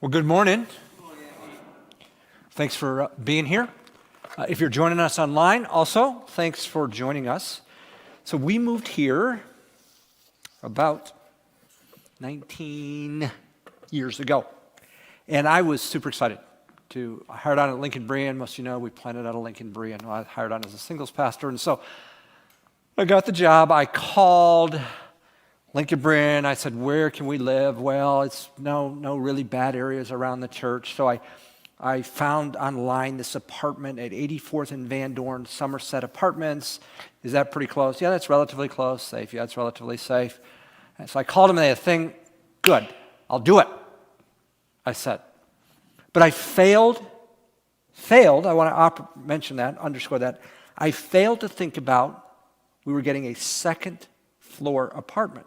Well, good morning. Thanks for being here. If you're joining us online, also, thanks for joining us. So we moved here about 19 years ago, and I was super excited to hire on at Lincoln Berean. Most of you know we planted out of Lincoln Berean. I hired on as a singles pastor, and so I got the job. I called Lincoln Berean. I said, where can we live? Well, it's no really bad areas around the church. So I found online this apartment at 84th and Van Dorn, Somerset Apartments. Is that pretty close? Yeah, that's relatively close. Safe. Yeah, it's relatively safe. And so I called them and they had a thing. Good. I'll do it, I said. But I failed. I want to mention that, underscore that. I failed to think about we were getting a second floor apartment.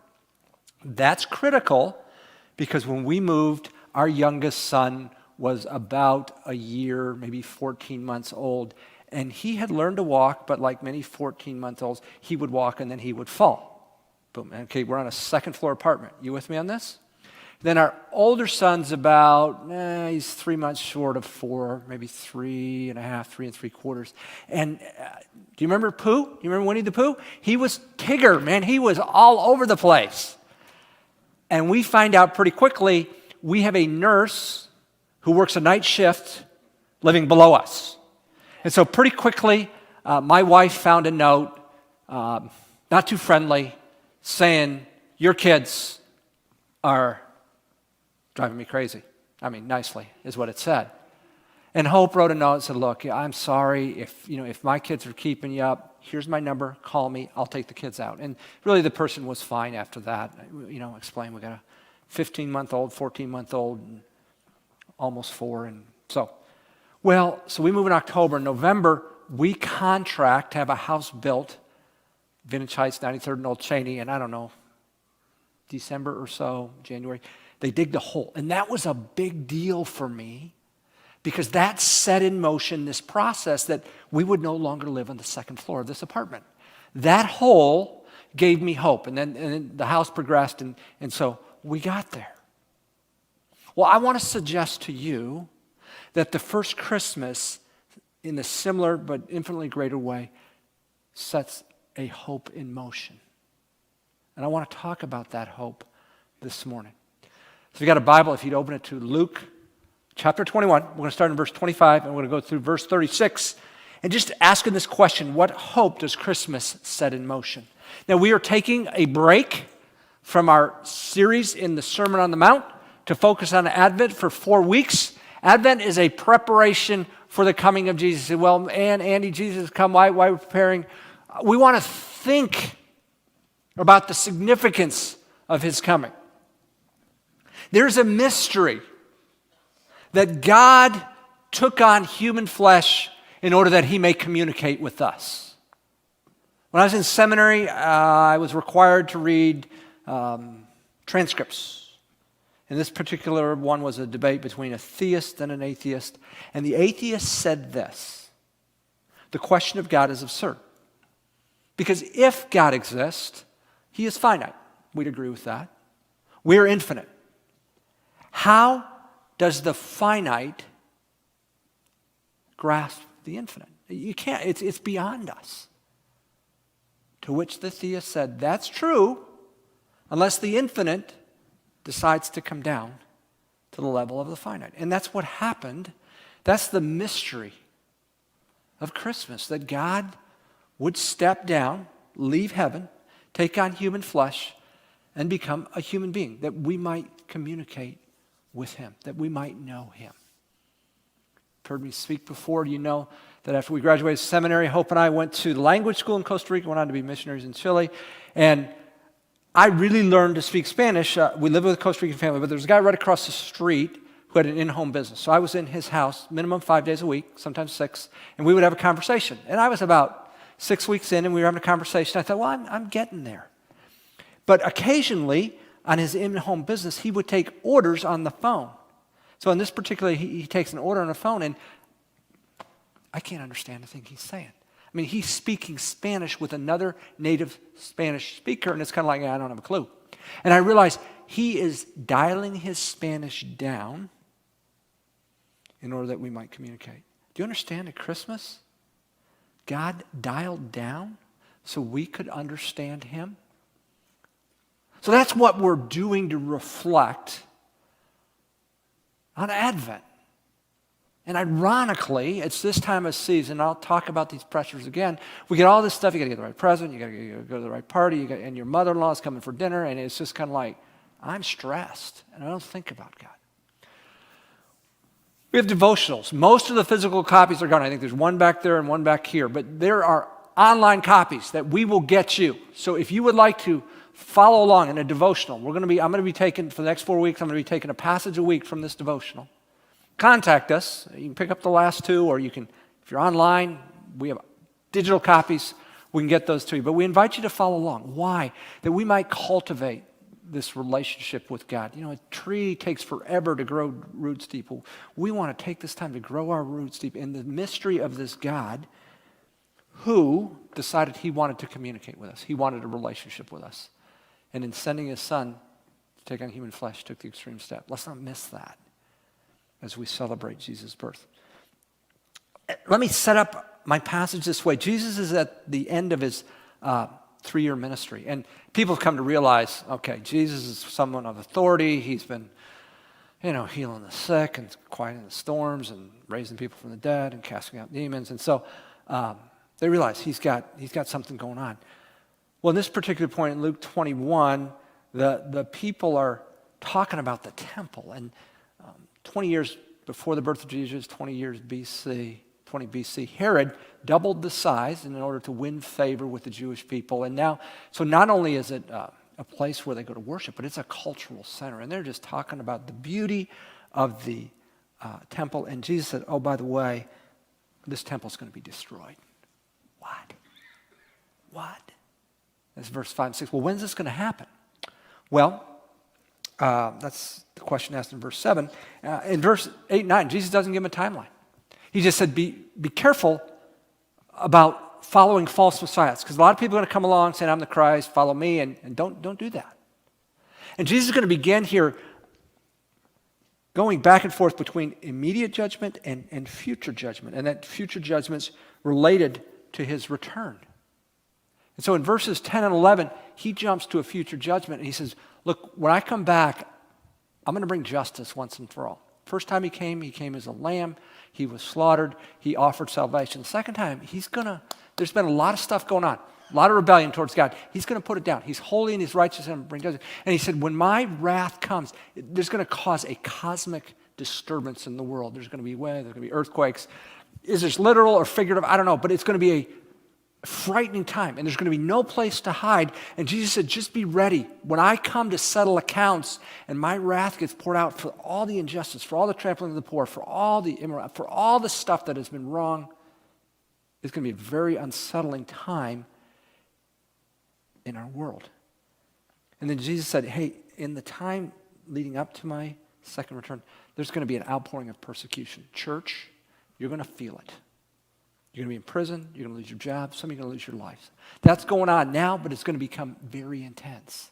That's critical because when we moved, our youngest son was about a year, maybe 14 months old, and he had learned to walk, but like many 14-month-olds, he would walk and then he would fall. Boom. Okay, we're on a second floor apartment. You with me on this? Then our older son's about, he's 3 months short of 4, maybe 3.5, 3 3/4. And do you remember Pooh? You remember Winnie the Pooh? He was Tigger, man. He was all over the place. And we find out pretty quickly we have a nurse who works a night shift living below us. And so pretty quickly, my wife found a note, not too friendly, saying, your kids are driving me crazy. I mean, nicely is what it said. And Hope wrote a note and said, look, I'm sorry if my kids are keeping you up, here's my number, call me, I'll take the kids out. And really the person was fine after that. Explain we got a 15-month-old, 14-month-old, and almost 4. And so we move in October. In November, we contract to have a house built, Vintage Heights, 93rd and Old Cheney, and I don't know, December or so, January, they digged a hole. And that was a big deal for me because that set in motion this process that we would no longer live on the second floor of this apartment. That hole gave me hope. And then the house progressed, and so we got there. Well, I want to suggest to you that the first Christmas, in a similar but infinitely greater way, sets a hope in motion. And I want to talk about that hope this morning. So if you got a Bible, if you'd open it to Luke chapter 21, we're going to start in verse 25, and we're going to go through verse 36, and just asking this question, what hope does Christmas set in motion? Now, we are taking a break from our series in the Sermon on the Mount to focus on Advent for 4 weeks. Advent is a preparation for the coming of Jesus. Well, Andy, Jesus has come, why we're preparing? We want to think about the significance of his coming. There's a mystery that God took on human flesh in order that he may communicate with us. When I was in seminary, I was required to read transcripts. And this particular one was a debate between a theist and an atheist. And the atheist said this: the question of God is absurd. Because if God exists, he is finite. We'd agree with that. We're infinite. How does the finite grasp the infinite? You can't. It's beyond us. To which the theist said, that's true, unless the infinite decides to come down to the level of the finite. And that's what happened. That's the mystery of Christmas, that God would step down, leave heaven, take on human flesh, and become a human being, that we might communicate with him, that we might know him. You've heard me speak before. You know that after we graduated seminary, Hope and I went to the language school in Costa Rica, went on to be missionaries in Chile, and I really learned to speak Spanish. We lived with a Costa Rican family, but there was a guy right across the street who had an in-home business. So I was in his house, minimum 5 days a week, sometimes 6, and we would have a conversation. And I was about 6 weeks in, and we were having a conversation. I thought, well, I'm getting there. But occasionally, on his in-home business, he would take orders on the phone. So in this particular, he takes an order on the phone, and I can't understand a thing he's saying. I mean, he's speaking Spanish with another native Spanish speaker, and it's kind of like, I don't have a clue. And I realized he is dialing his Spanish down in order that we might communicate. Do you understand at Christmas, God dialed down so we could understand him? So that's what we're doing to reflect on Advent. And ironically, it's this time of season, I'll talk about these pressures again, we get all this stuff, you got to get the right present, you got to go to the right party, and your mother-in-law is coming for dinner, and it's just kind of like, I'm stressed, and I don't think about God. We have devotionals. Most of the physical copies are gone. I think there's one back there and one back here, but there are online copies that we will get you. So if you would like to follow along in a devotional, I'm going to be taking, for the next 4 weeks, I'm going to be taking a passage a week from this devotional. Contact us. You can pick up the last two, or you can, if you're online, we have digital copies. We can get those to you. But we invite you to follow along. Why? That we might cultivate this relationship with God. You know, a tree takes forever to grow roots deep. We want to take this time to grow our roots deep in the mystery of this God who decided he wanted to communicate with us. He wanted a relationship with us. And in sending his son to take on human flesh, took the extreme step. Let's not miss that as we celebrate Jesus' birth. Let me set up my passage this way. Jesus is at the end of his 3-year ministry. And people have come to realize, okay, Jesus is someone of authority. He's been, healing the sick and quieting the storms and raising people from the dead and casting out demons. And so they realize he's got something going on. Well, in this particular point in Luke 21, the people are talking about the temple. And 20 years before the birth of Jesus, 20 BC, Herod doubled the size in order to win favor with the Jewish people. And now, so not only is it a place where they go to worship, but it's a cultural center. And they're just talking about the beauty of the temple. And Jesus said, oh, by the way, this temple's going to be destroyed. What? That's verse 5 and 6. Well, when's this going to happen? Well, that's the question asked in verse 7. In verse 8 and 9, Jesus doesn't give him a timeline. He just said, be careful about following false messiahs, because a lot of people are going to come along saying, I'm the Christ, follow me, and don't do that. And Jesus is going to begin here going back and forth between immediate judgment and future judgment, and that future judgment's related to his return. And so in verses 10 and 11, he jumps to a future judgment, and he says, look, when I come back, I'm going to bring justice once and for all. First time he came as a lamb. He was slaughtered. He offered salvation. The second time, there's been a lot of stuff going on, a lot of rebellion towards God. He's going to put it down. He's holy and he's righteous and bring judgment. And he said, when my wrath comes, there's going to cause a cosmic disturbance in the world. There's going to be weather, there's going to be earthquakes. Is this literal or figurative? I don't know, but it's going to be a frightening time, and there's going to be no place to hide. And Jesus said, just be ready. When I come to settle accounts and my wrath gets poured out for all the injustice, for all the trampling of the poor, for all the immorality, for all the stuff that has been wrong, it's going to be a very unsettling time in our world. And then Jesus said, hey, in the time leading up to my second return, there's going to be an outpouring of persecution. Church, you're going to feel it. You're going to be in prison. You're going to lose your job. Some of you are going to lose your lives. That's going on now, but it's going to become very intense.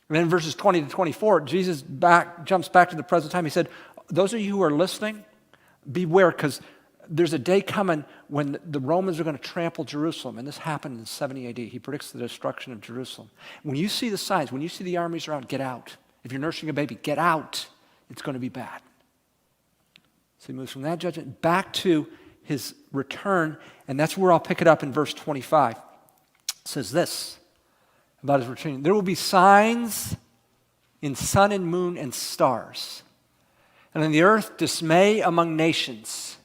And then in verses 20 to 24, Jesus jumps back to the present time. He said, those of you who are listening, beware, because there's a day coming when the Romans are going to trample Jerusalem. And this happened in 70 AD. He predicts the destruction of Jerusalem. When you see the signs, when you see the armies around, get out. If you're nursing a baby, get out. It's going to be bad. So he moves from that judgment back to his return, and that's where I'll pick it up in verse 25. It says this about his return. There will be signs in sun and moon and stars, and in the earth dismay among nations,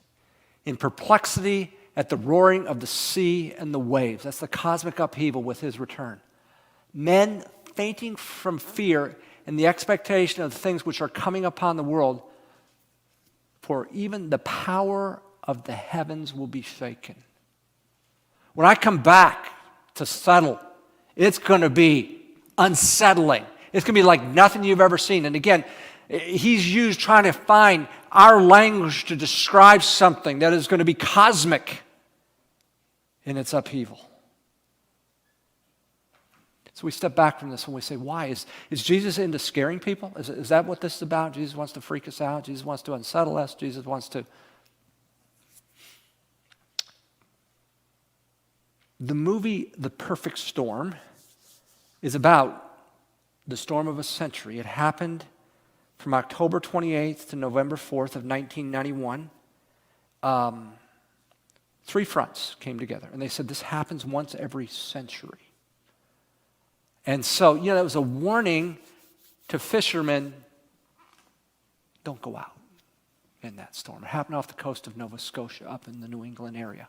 in perplexity at the roaring of the sea and the waves. That's the cosmic upheaval with his return. Men fainting from fear and the expectation of the things which are coming upon the world, for even the power of the heavens will be shaken. When I come back to settle, it's going to be unsettling. It's going to be like nothing you've ever seen. And again, he's used trying to find our language to describe something that is going to be cosmic in its upheaval. So we step back from this and we say, why? Is Jesus into scaring people? Is that what this is about? Jesus wants to freak us out. Jesus wants to unsettle us. Jesus wants to... The movie The Perfect Storm is about the storm of a century. It happened from October 28th to November 4th of 1991. Three fronts came together, and they said this happens once every century. And so, that was a warning to fishermen, don't go out in that storm. It happened off the coast of Nova Scotia, up in the New England area.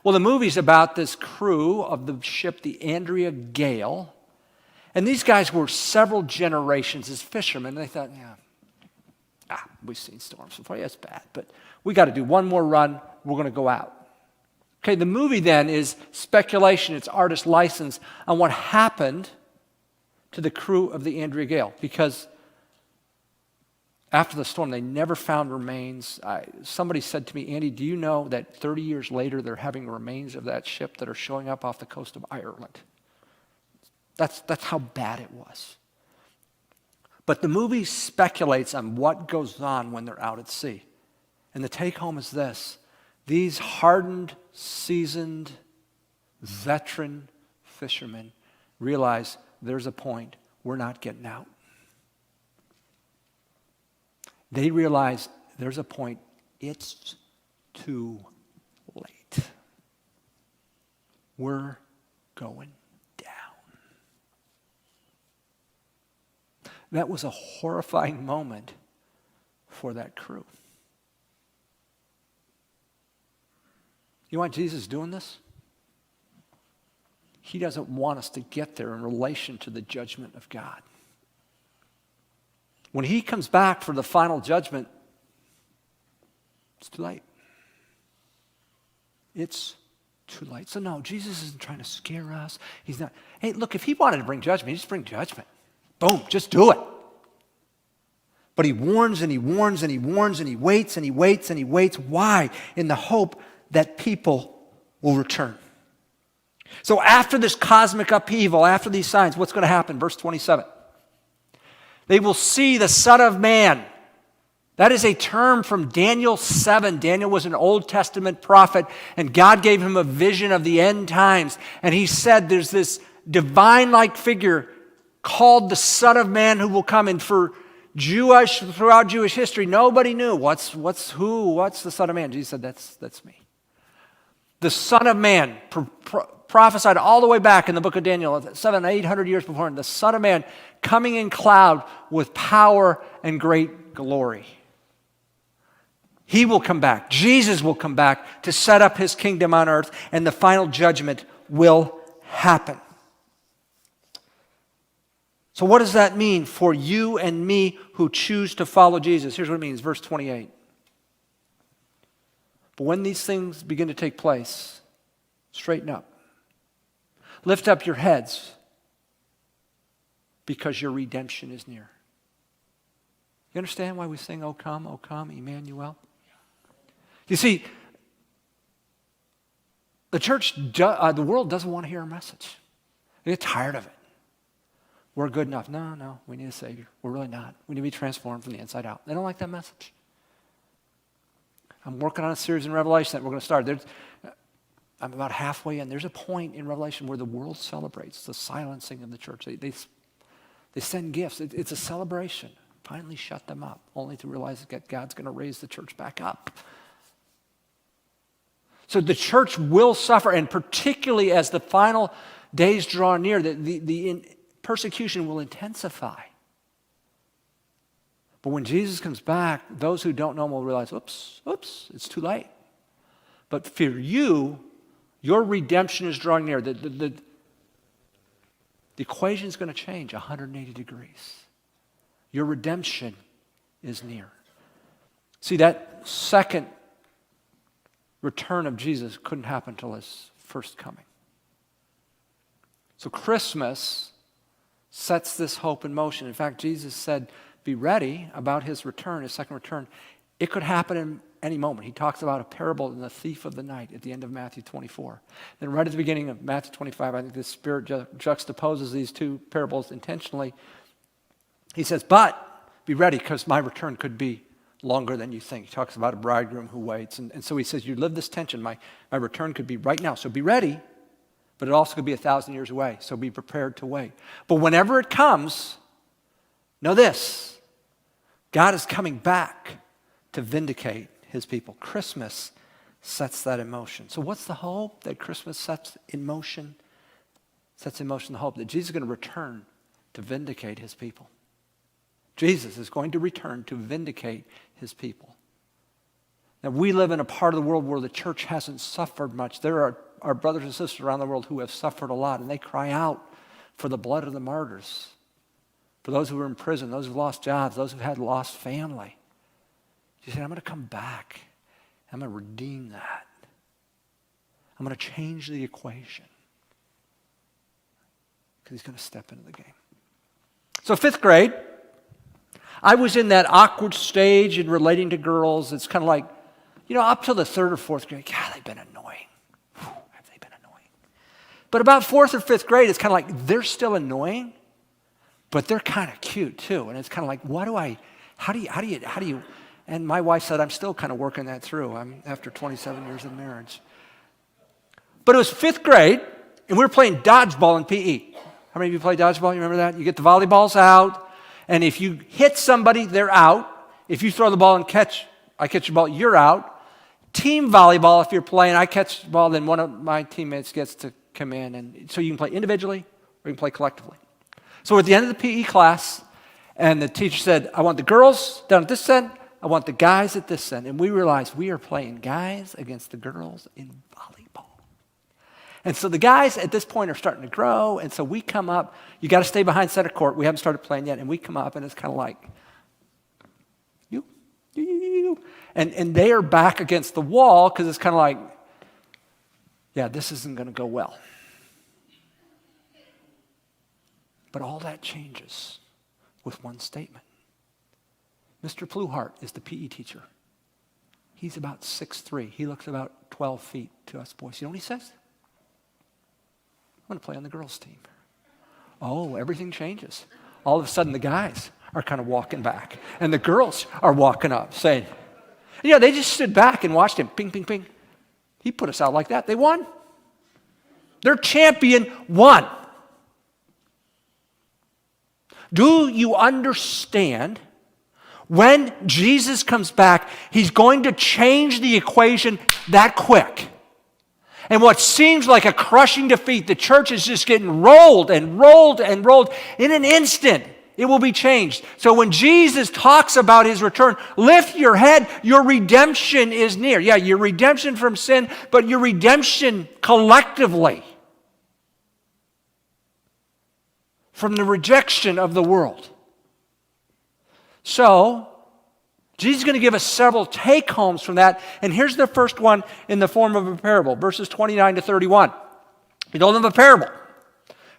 Well, the movie's about this crew of the ship, the Andrea Gale, and these guys were several generations as fishermen. They thought, we've seen storms before. Yeah, it's bad, but we got to do one more run. We're going to go out. Okay, the movie then is speculation. It's artist license on what happened to the crew of the Andrea Gale, because after the storm, they never found remains. Somebody said to me, Andy, do you know that 30 years later they're having remains of that ship that are showing up off the coast of Ireland? That's how bad it was. But the movie speculates on what goes on when they're out at sea. And the take home is this. These hardened, seasoned, veteran fishermen realize there's a point we're not getting out. They realize there's a point it's too late. We're going down. That was a horrifying moment for that crew. You want Jesus doing this? He doesn't want us to get there in relation to the judgment of God. When he comes back for the final judgment, it's too late. It's too late. So no, Jesus isn't trying to scare us. He's not. Hey, look, if he wanted to bring judgment, he'd just bring judgment. Boom, just do it. But he warns and he warns and he warns and he waits and he waits and he waits. Why? In the hope that people will return. So after this cosmic upheaval, after these signs, what's going to happen? Verse 27. They will see the Son of Man. That is a term from Daniel 7. Daniel was an Old Testament prophet, and God gave him a vision of the end times. And he said there's this divine-like figure called the Son of Man who will come. And throughout Jewish history, nobody knew what's the Son of Man. Jesus said, that's me. The Son of Man, prophesied all the way back in the book of Daniel, 700-800 years before, the Son of Man coming in cloud with power and great glory. He will come back. Jesus will come back to set up his kingdom on earth, and the final judgment will happen. So what does that mean for you and me who choose to follow Jesus? Here's what it means, verse 28. But when these things begin to take place, straighten up. Lift up your heads, because your redemption is near. You understand why we sing, O come, Emmanuel? You see, the world doesn't want to hear our message. They get tired of it. We're good enough. No, we need a Savior. We're really not. We need to be transformed from the inside out. They don't like that message. I'm working on a series in Revelation that we're going to start. I'm about halfway in. There's a point in Revelation where the world celebrates the silencing of the church. They send gifts. It's a celebration. Finally shut them up, only to realize that God's going to raise the church back up. So the church will suffer, and particularly as the final days draw near, the persecution will intensify. But when Jesus comes back, those who don't know him will realize, oops, it's too late. But for you, your redemption is drawing near. The equation is going to change 180 degrees. Your redemption is near. See, that second return of Jesus couldn't happen until his first coming. So Christmas sets this hope in motion. In fact, Jesus said, be ready about his return, his second return. It could happen in any moment. He talks about a parable in the thief of the night at the end of Matthew 24. Then right at the beginning of Matthew 25, I think the Spirit juxtaposes these two parables intentionally. He says, but be ready because my return could be longer than you think. He talks about a bridegroom who waits. And so he says, you live this tension. My return could be right now. So be ready, but it also could be 1,000 years away. So be prepared to wait. But whenever it comes, know this, God is coming back to vindicate his people. Christmas sets that in motion. So what's the hope that Christmas sets in motion? Sets in motion the hope that Jesus is going to return to vindicate his people. Jesus is going to return to vindicate his people. Now, we live in a part of the world where the church hasn't suffered much. There are our brothers and sisters around the world who have suffered a lot, and they cry out for the blood of the martyrs, for those who are in prison, those who've lost jobs, those who've had lost family. Jesus said, I'm going to come back. I'm going to redeem that. I'm going to change the equation. Because he's going to step into the game. So 5th grade, I was in that awkward stage in relating to girls. It's kind of like, up till the 3rd or 4th grade, God, they've been annoying. Whew, have they been annoying? But about 4th or 5th grade, it's kind of like they're still annoying, but they're kind of cute too. And it's kind of like, how do you, and my wife said, I'm still kind of working that through. I'm after 27 years of marriage. But it was 5th grade, and we were playing dodgeball in PE. How many of you play dodgeball? You remember that? You get the volleyballs out. And if you hit somebody, they're out. If you throw the ball and I catch the ball, you're out. Team volleyball, if you're playing, I catch the ball, then one of my teammates gets to come in. And so you can play individually or you can play collectively. So at the end of the PE class, and the teacher said, I want the girls down at this end, I want the guys at this end. And we realized we are playing guys against the girls in volleyball. And so the guys at this point are starting to grow, and so we come up. You got to stay behind center court. We haven't started playing yet, and we come up, and it's kind of like, you. And they are back against the wall because it's kind of like, yeah, this isn't going to go well. But all that changes with one statement. Mr. Pluhart is the PE teacher. He's about 6'3". He looks about 12 feet to us boys. You know what he says? I'm going to play on the girls' team. Oh, everything changes. All of a sudden, the guys are kind of walking back, and the girls are walking up saying, they just stood back and watched him. Ping, ping, ping. He put us out like that. They won. Their champion won. Do you understand? When Jesus comes back, he's going to change the equation that quick. And what seems like a crushing defeat, the church is just getting rolled and rolled and rolled. In an instant, it will be changed. So when Jesus talks about his return, lift your head, your redemption is near. Yeah, your redemption from sin, but your redemption collectively from the rejection of the world. So, Jesus is going to give us several take-homes from that. And here's the first one in the form of a parable, verses 29 to 31. He told them a parable.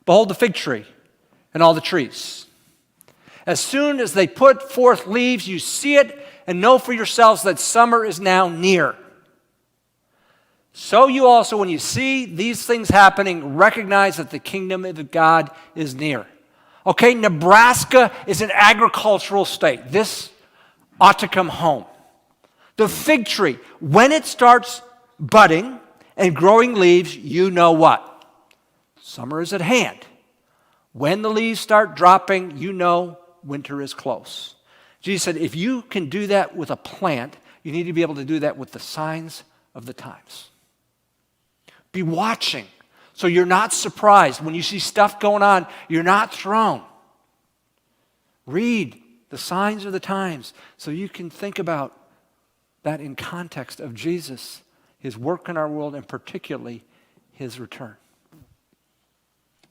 Behold the fig tree and all the trees. As soon as they put forth leaves, you see it and know for yourselves that summer is now near. So you also, when you see these things happening, recognize that the kingdom of God is near. Okay, Nebraska is an agricultural state. This ought to come home. The fig tree, when it starts budding and growing leaves, you know what? Summer is at hand. When the leaves start dropping, you know winter is close. Jesus said, if you can do that with a plant, you need to be able to do that with the signs of the times. Be watching so you're not surprised. When you see stuff going on, you're not thrown. Read the signs of the times so you can think about that in context of Jesus, his work in our world, and particularly his return.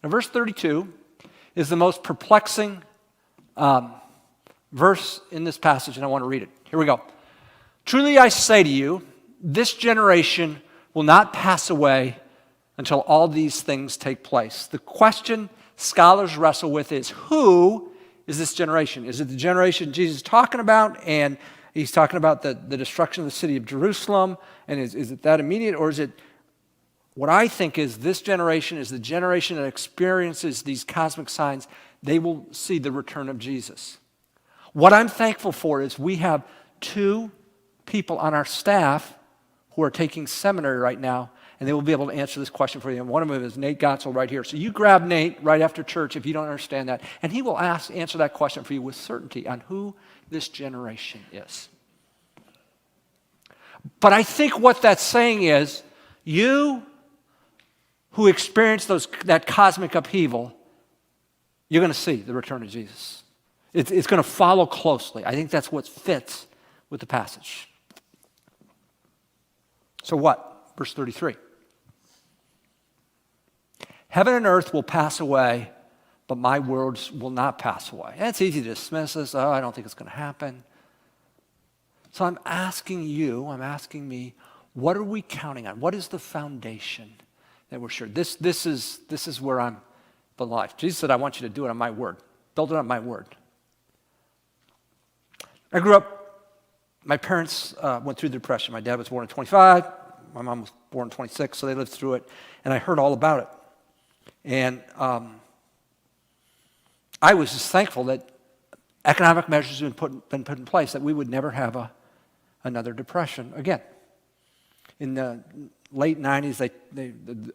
Now, verse 32 is the most perplexing verse in this passage, and I want to read it. Here we go. Truly I say to you, this generation will not pass away until all these things take place. The question scholars wrestle with is, who is this generation? Is it the generation Jesus is talking about? And He's talking about the destruction of the city of Jerusalem. And is it that immediate, or is it what I think is this generation is the generation that experiences these cosmic signs? They will see the return of Jesus. What I'm thankful for is we have 2 people on our staff who are taking seminary right now, and they will be able to answer this question for you. And one of them is Nate Gotzel right here. So you grab Nate right after church if you don't understand that, and he will answer that question for you with certainty on who this generation is. But I think what that's saying is, you who experience that cosmic upheaval, you're going to see the return of Jesus. It's going to follow closely. I think that's what fits with the passage. So what? Verse 33. Heaven and earth will pass away, but my words will not pass away. And it's easy to dismiss this. Oh, I don't think it's going to happen. So I'm asking me, what are we counting on? What is the foundation that we're sure? This is where I'm the life. Jesus said, I want you to do it on my word. Build it on my word. I grew up, my parents went through the Depression. My dad was born in 25. My mom was born in 26, so they lived through it. And I heard all about it. And I was just thankful that economic measures had been put in place, that we would never have another depression again. In the late 90s, the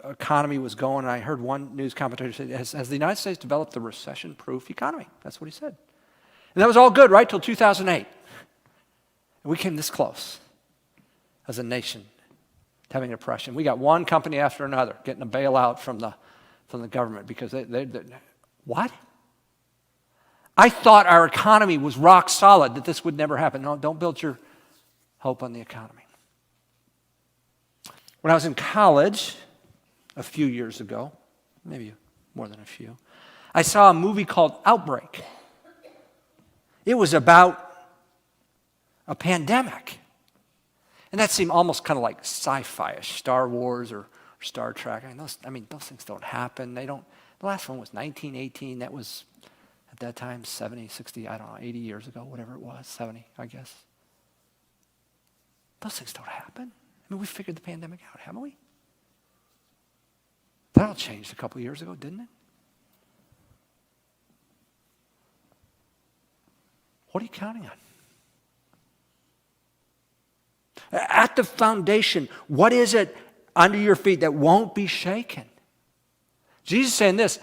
economy was going, and I heard one news commentator say, has the United States developed a recession-proof economy? That's what he said. And that was all good, right, till 2008. And we came this close as a nation to having a depression. We got one company after another getting a bailout from the government because they what? I thought our economy was rock solid, that this would never happen. No, don't build your hope on the economy. When I was in college a few years ago, maybe more than a few, I saw a movie called Outbreak. It was about a pandemic. And that seemed almost kind of like sci-fi-ish, Star Wars or Star Trek. Those things don't happen. They don't. The last one was 1918. That was, at that time, 70, 60, 80 years ago, whatever it was, 70, I guess. Those things don't happen. We figured the pandemic out, haven't we? That all changed a couple of years ago, didn't it? What are you counting on? At the foundation, what is it under your feet that won't be shaken? Jesus is saying this,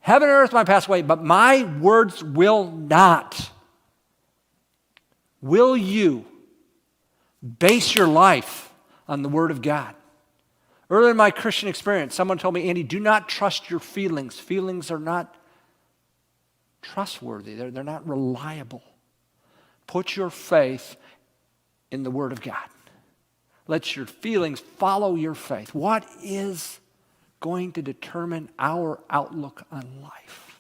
heaven and earth might pass away, but my words will not. Will you base your life on the Word of God? Early in my Christian experience, someone told me, Andy, do not trust your feelings. Feelings are not trustworthy. They're not reliable. Put your faith in the Word of God. Let your feelings follow your faith. What is going to determine our outlook on life?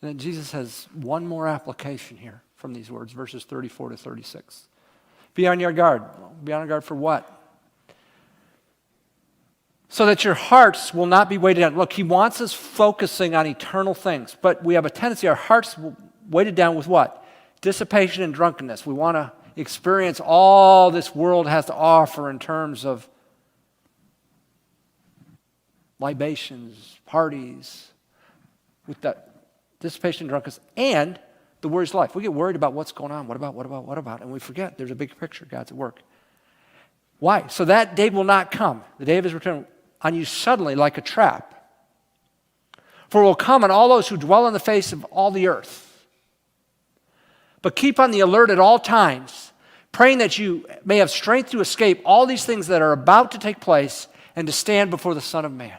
And then Jesus has one more application here from these words, verses 34 to 36. Be on your guard. Be on your guard for what? So that your hearts will not be weighted down. Look, he wants us focusing on eternal things, but we have a tendency, our hearts weighted down with what? Dissipation and drunkenness. We want to experience all this world has to offer in terms of libations, parties, with that dissipation and drunkenness, and the worries of life. We get worried about what's going on. What about? And we forget there's a big picture. God's at work. Why? So that day will not come, the day of his return, on you suddenly like a trap. For it will come on all those who dwell on the face of all the earth. But keep on the alert at all times, praying that you may have strength to escape all these things that are about to take place and to stand before the Son of Man.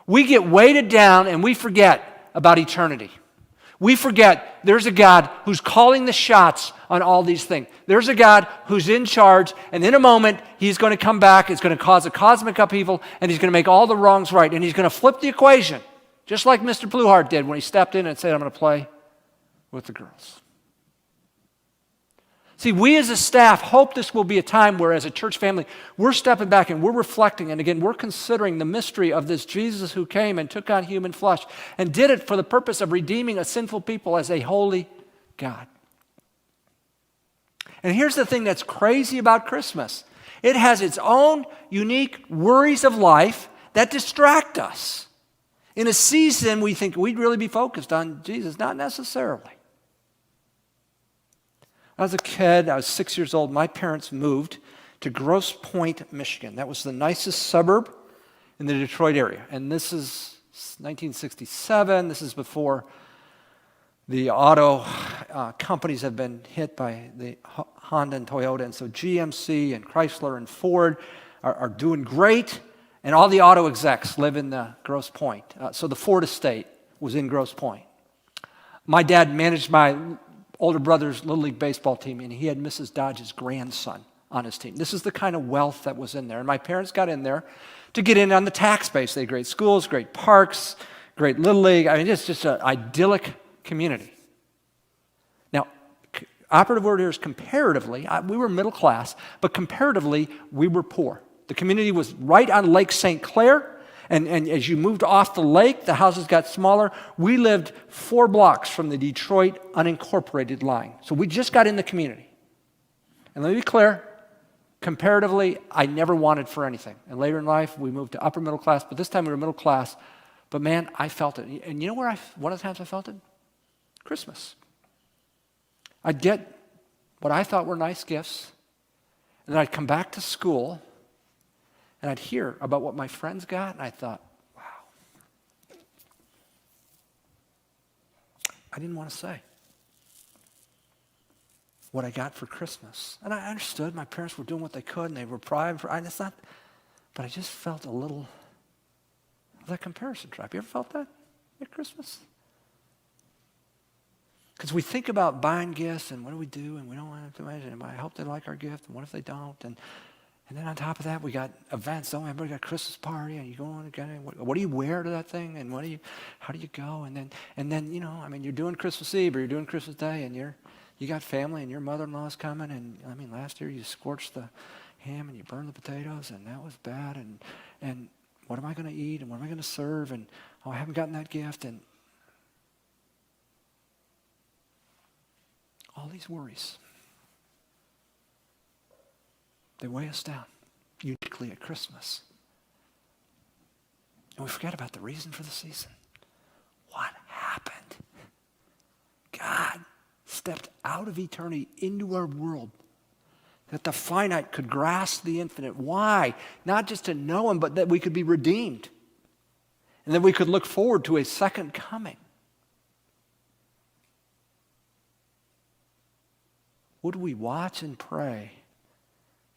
We get weighted down and we forget about eternity. We forget there's a God who's calling the shots on all these things. There's a God who's in charge, and in a moment, he's going to come back. It's going to cause a cosmic upheaval, and he's going to make all the wrongs right, and he's going to flip the equation, just like Mr. Blueheart did when he stepped in and said, I'm going to play with the girls. See, we as a staff hope this will be a time where, as a church family, we're stepping back and we're reflecting, and again, we're considering the mystery of this Jesus who came and took on human flesh and did it for the purpose of redeeming a sinful people as a holy God. And here's the thing that's crazy about Christmas. It has its own unique worries of life that distract us. In a season we think we'd really be focused on Jesus, not necessarily. As a kid, I was 6 years old, my parents moved to Grosse Pointe, Michigan. That was the nicest suburb in the Detroit area. And this is 1967. This is before the auto companies have been hit by the Honda and Toyota. And so GMC and Chrysler and Ford are doing great. And all the auto execs live in the Grosse Pointe. So the Ford estate was in Grosse Pointe. My dad managed my older brother's Little League baseball team, and he had Mrs. Dodge's grandson on his team. This is the kind of wealth that was in there. And my parents got in there to get in on the tax base. They had great schools, great parks, great Little League. I mean, it's just an idyllic community. Now, operative word here is comparatively. We were middle class, but comparatively, we were poor. The community was right on Lake St. Clair, and as you moved off the lake, the houses got smaller. We lived 4 blocks from the Detroit unincorporated line. So we just got in the community. And let me be clear, comparatively, I never wanted for anything. And later in life, we moved to upper middle class, but this time we were middle class. But man, I felt it. And you know where one of the times I felt it? Christmas. I'd get what I thought were nice gifts, and then I'd come back to school, and I'd hear about what my friends got, and I thought, wow. I didn't want to say what I got for Christmas. And I understood my parents were doing what they could, and they were providing for, but I just felt a little of that comparison trap. You ever felt that at Christmas? Because we think about buying gifts, and what do we do, and we don't want to imagine, and I hope they like our gift, and what if they don't, and then on top of that, we got events. Don't everybody got a Christmas party, and you go on again. What do you wear to that thing, and how do you go? And then you're doing Christmas Eve or you're doing Christmas Day, and you got family, and your mother-in-law's coming. And last year you scorched the ham and you burned the potatoes, and that was bad. And what am I going to eat, and what am I going to serve? And I haven't gotten that gift, and all these worries. They weigh us down, uniquely at Christmas. And we forget about the reason for the season. What happened? God stepped out of eternity into our world that the finite could grasp the infinite. Why? Not just to know him, but that we could be redeemed. And that we could look forward to a second coming. Would we watch and pray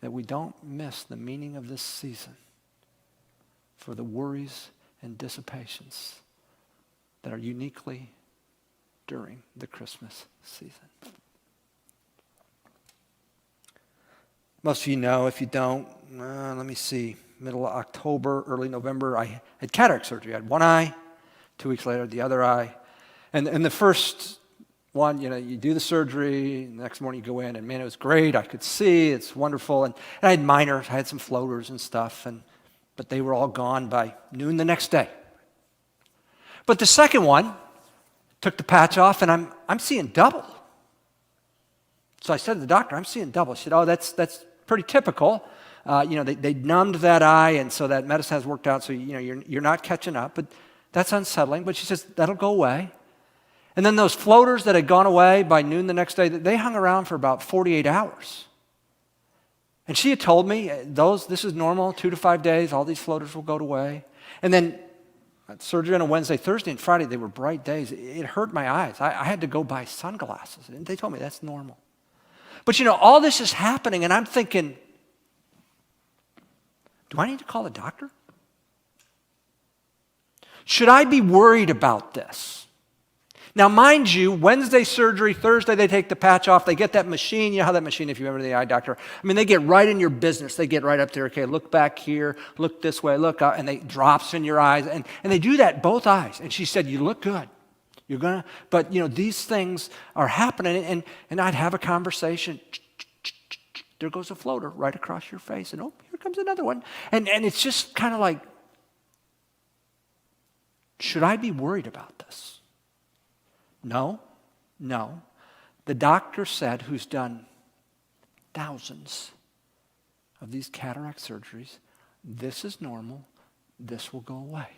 that we don't miss the meaning of this season for the worries and dissipations that are uniquely during the Christmas season? Most of you know. If you don't, let me see. Middle of October, early November, I had cataract surgery. I had one eye. 2 weeks later, the other eye. And the first one, you do the surgery, the next morning you go in, and man, it was great. I could see, it's wonderful. And I had minors, I had some floaters and stuff, but they were all gone by noon the next day. But the second one, took the patch off, and I'm seeing double. So I said to the doctor, I'm seeing double. She said, oh, that's pretty typical. They numbed that eye, and so that medicine has worked out, so you're not catching up, but that's unsettling. But she says, that'll go away. And then those floaters that had gone away by noon the next day, they hung around for about 48 hours. And she had told me, this is normal, 2 to 5 days, all these floaters will go away. And then surgery on a Wednesday, Thursday, and Friday, they were bright days. It hurt my eyes. I had to go buy sunglasses. And they told me that's normal. But all this is happening, and I'm thinking, do I need to call a doctor? Should I be worried about this? Now, mind you, Wednesday surgery, Thursday they take the patch off, they get that machine. You know how that machine, if you remember the eye doctor, they get right in your business. They get right up there, okay, look back here, look this way, look out, and they drops in your eyes. And they do that, both eyes. And she said, you look good. But these things are happening, and I'd have a conversation. There goes a floater right across your face, and here comes another one. And it's just kind of like, should I be worried about this? No. The doctor said, who's done thousands of these cataract surgeries, this is normal, this will go away.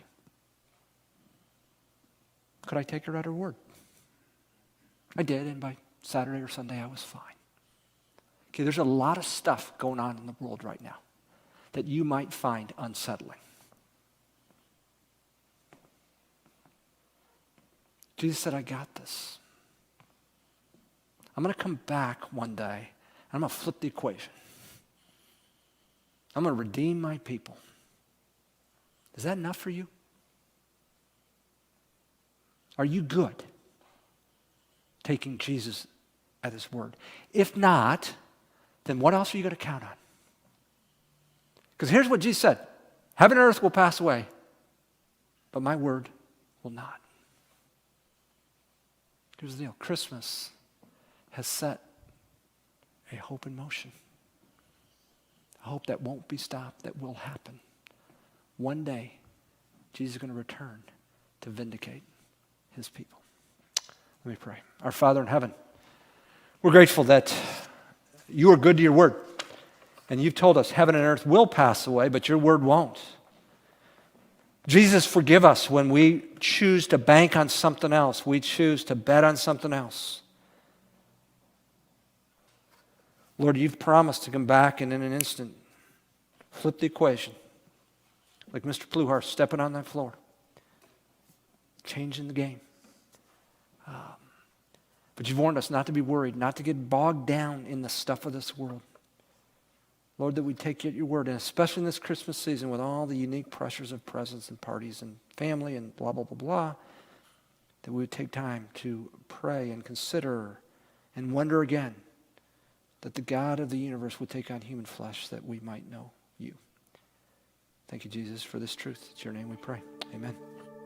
Could I take her at her word? I did, and by Saturday or Sunday I was fine. Okay, there's a lot of stuff going on in the world right now that you might find unsettling. Jesus said, I got this. I'm going to come back one day, and I'm going to flip the equation. I'm going to redeem my people. Is that enough for you? Are you good taking Jesus at his word? If not, then what else are you going to count on? Because here's what Jesus said. Heaven and earth will pass away, but my word will not. Here's the deal. Christmas has set a hope in motion. A hope that won't be stopped, that will happen. One day, Jesus is going to return to vindicate his people. Let me pray. Our Father in heaven, we're grateful that you are good to your word. And you've told us heaven and earth will pass away, but your word won't. Jesus, forgive us when we choose to bank on something else. We choose to bet on something else. Lord, you've promised to come back and in an instant flip the equation. Like Mr. Pluhar stepping on that floor. Changing the game. But you've warned us not to be worried, not to get bogged down in the stuff of this world. Lord, that we take at your word, and especially in this Christmas season with all the unique pressures of presents and parties and family and blah, blah, blah, blah, that we would take time to pray and consider and wonder again that the God of the universe would take on human flesh that we might know you. Thank you, Jesus, for this truth. It's your name we pray. Amen.